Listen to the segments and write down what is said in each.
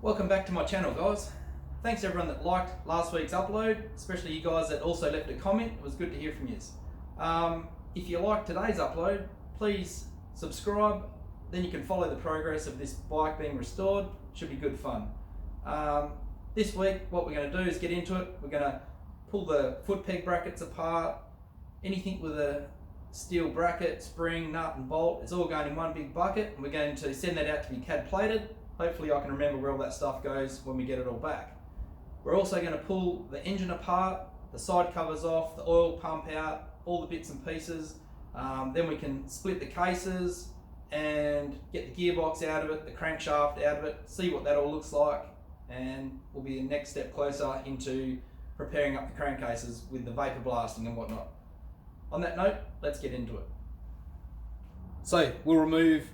Welcome back to my channel, guys. Thanks to everyone that liked last week's upload, especially you guys that also left a comment. It was good to hear from you. If you like today's upload, please subscribe, then you can follow the progress of this bike being restored. Should be good fun. This week what we're going to do is get into it. We're going to pull the foot peg brackets apart. Anything with a steel bracket, spring, nut and bolt, it's all going in one big bucket, and we're going to send that out to be CAD plated. Hopefully I can remember where all that stuff goes when we get it all back. We're also going to pull the engine apart, the side covers off, the oil pump out, all the bits and pieces. Then we can split the cases and get the gearbox out of it, the crankshaft out of it, see what that all looks like, and we'll be the next step closer into preparing up the crankcases with the vapor blasting and whatnot. On that note, let's get into it. So we'll remove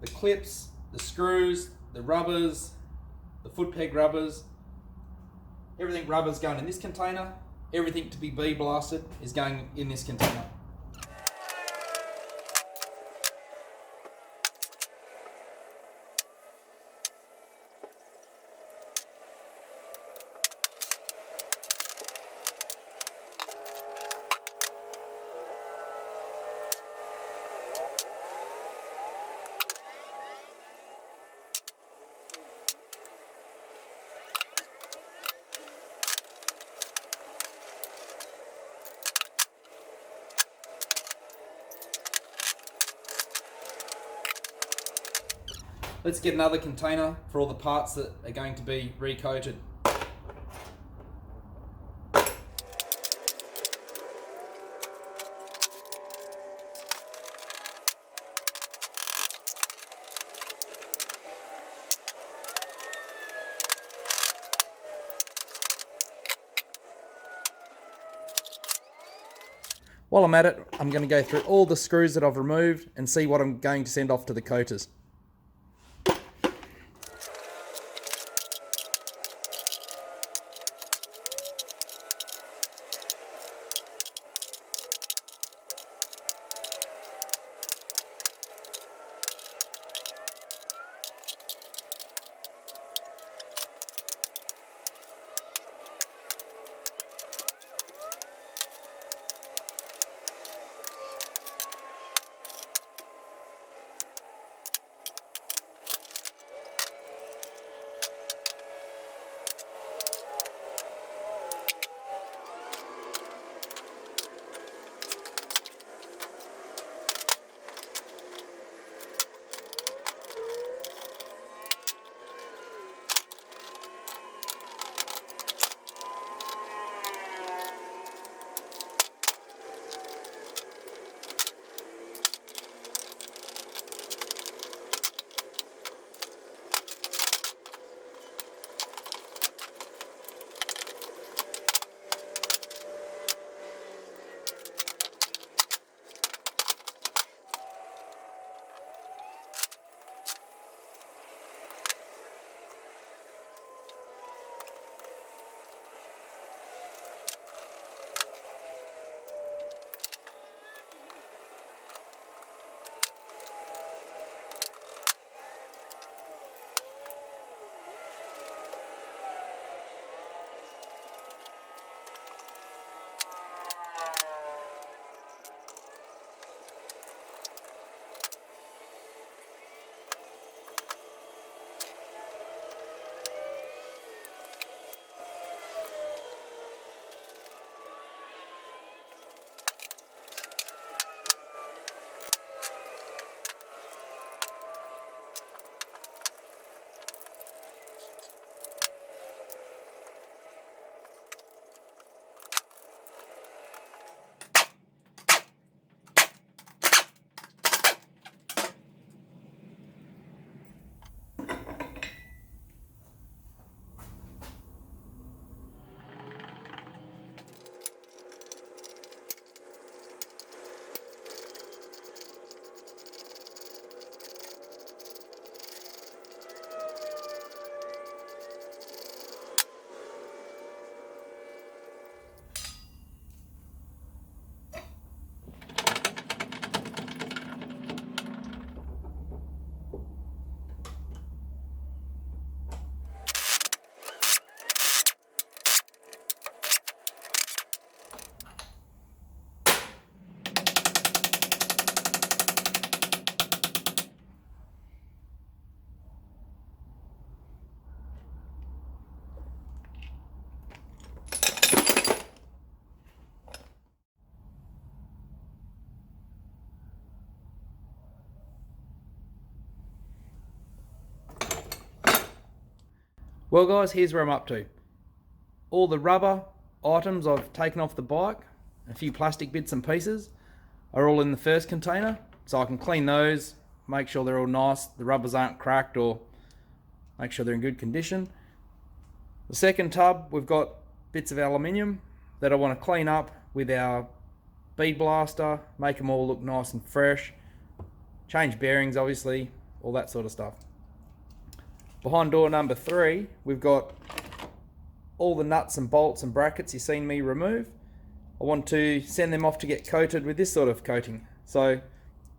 the clips, the screws, the rubbers, the foot peg rubbers. Everything rubber's going in this container. Everything to be bee blasted is going in this container. Let's get another container for all the parts that are going to be recoated. While I'm at it, I'm going to go through all the screws that I've removed and see what I'm going to send off to the coaters. Well guys, here's where I'm up to. All the rubber items I've taken off the bike, a few plastic bits and pieces, are all in the first container, so I can clean those, make sure they're all nice, the rubbers aren't cracked, or make sure they're in good condition. The second tub, we've got bits of aluminium that I want to clean up with our bead blaster, make them all look nice and fresh, change bearings obviously, all that sort of stuff. Behind door number 3, we've got all the nuts and bolts and brackets you've seen me remove. I want to send them off to get coated with this sort of coating. So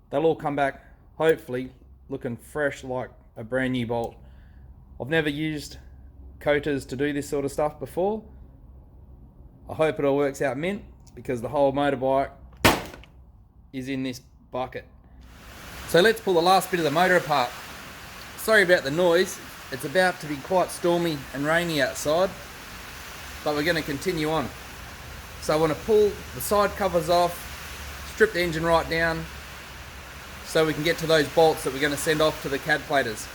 they'll all come back, hopefully, looking fresh like a brand new bolt. I've never used coaters to do this sort of stuff before. I hope it all works out mint, because the whole motorbike is in this bucket. So let's pull the last bit of the motor apart. Sorry about the noise. It's about to be quite stormy and rainy outside, but we're going to continue on. So I want to pull the side covers off, strip the engine right down, so we can get to those bolts that we're going to send off to the cad platers.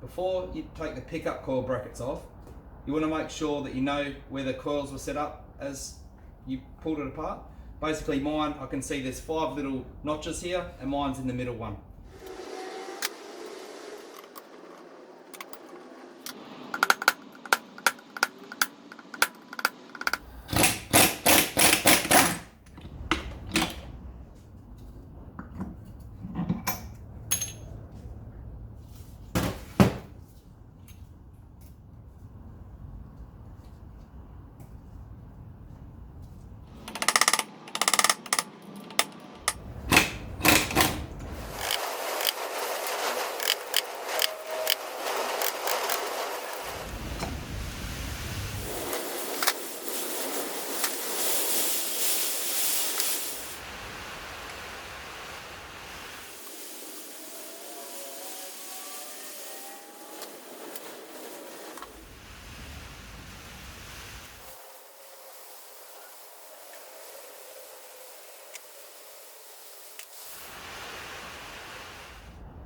Before you take the pickup coil brackets off, you want to make sure that you know where the coils were set up as you pulled it apart. Basically mine, I can see there's 5 little notches here, and mine's in the middle one.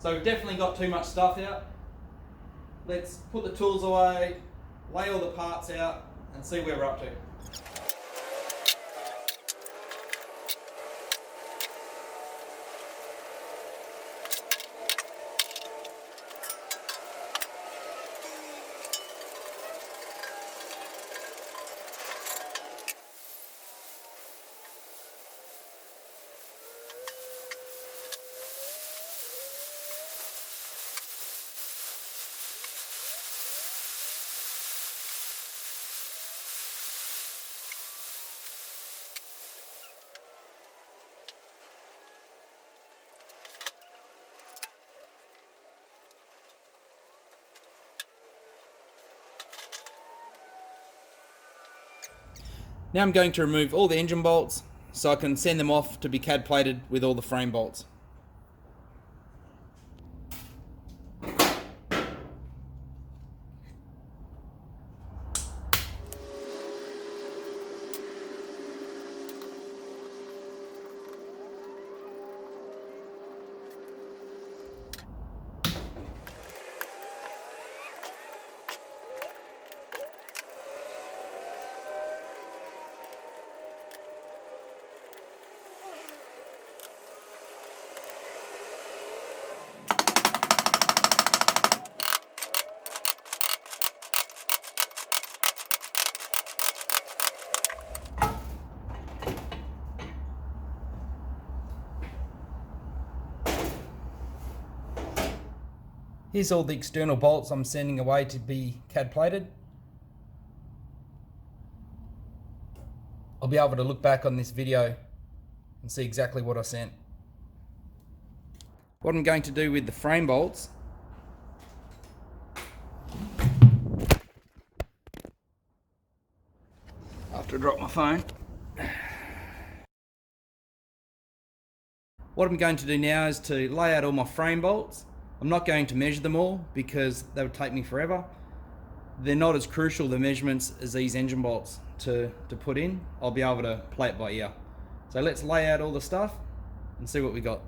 So we've definitely got too much stuff out. Let's put the tools away, lay all the parts out, and see where we're up to. Now I'm going to remove all the engine bolts so I can send them off to be CAD plated with all the frame bolts. Here's all the external bolts I'm sending away to be CAD plated. I'll be able to look back on this video and see exactly what I sent. What I'm going to do with the frame bolts, after I drop my phone, what I'm going to do now is to lay out all my frame bolts. I'm not going to measure them all because that would take me forever. They're not as crucial, the measurements, as these engine bolts to put in. I'll be able to play it by ear. So let's lay out all the stuff and see what we got.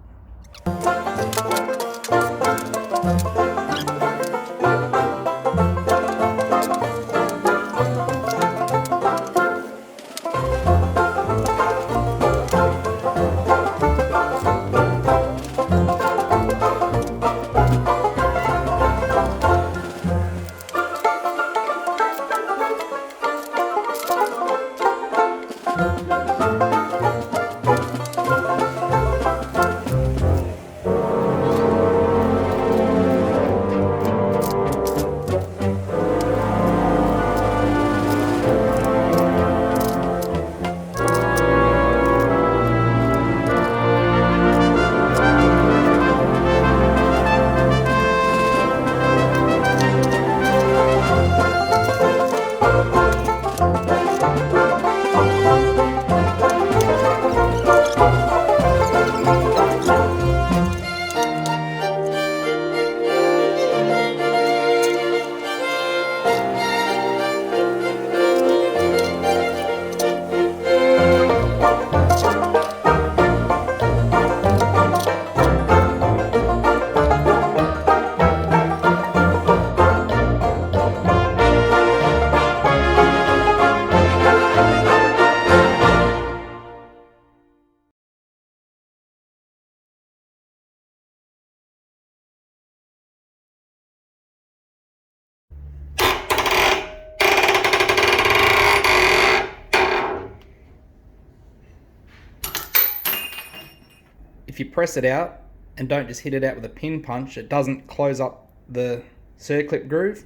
If you press it out and don't just hit it out with a pin punch, it doesn't close up the circlip groove.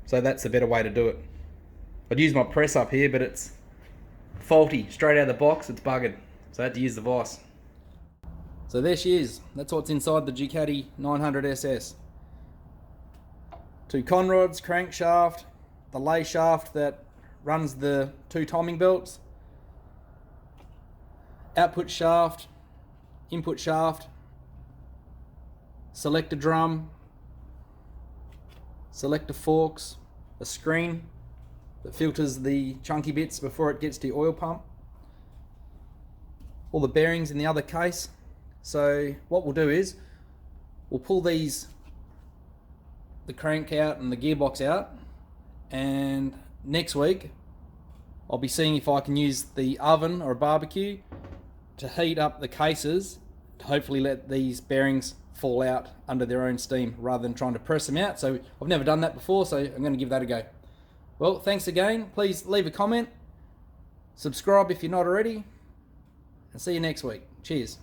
So that's a better way to do it. I'd use my press up here, but it's faulty. Straight out of the box, it's buggered. So I had to use the vise. So there she is. That's what's inside the DUCATI 900ss. 2 conrods, crankshaft, the lay shaft that runs the 2 timing belts, output shaft, input shaft, selector drum, selector forks, a screen that filters the chunky bits before it gets to the oil pump, all the bearings in the other case. So what we'll do is we'll pull the crank out and the gearbox out, and next week I'll be seeing if I can use the oven or a barbecue to heat up the cases to hopefully let these bearings fall out under their own steam rather than trying to press them out. So I've never done that before, so I'm going to give that a go. Well, thanks again. Please leave a comment, subscribe if you're not already, and see you next week. Cheers.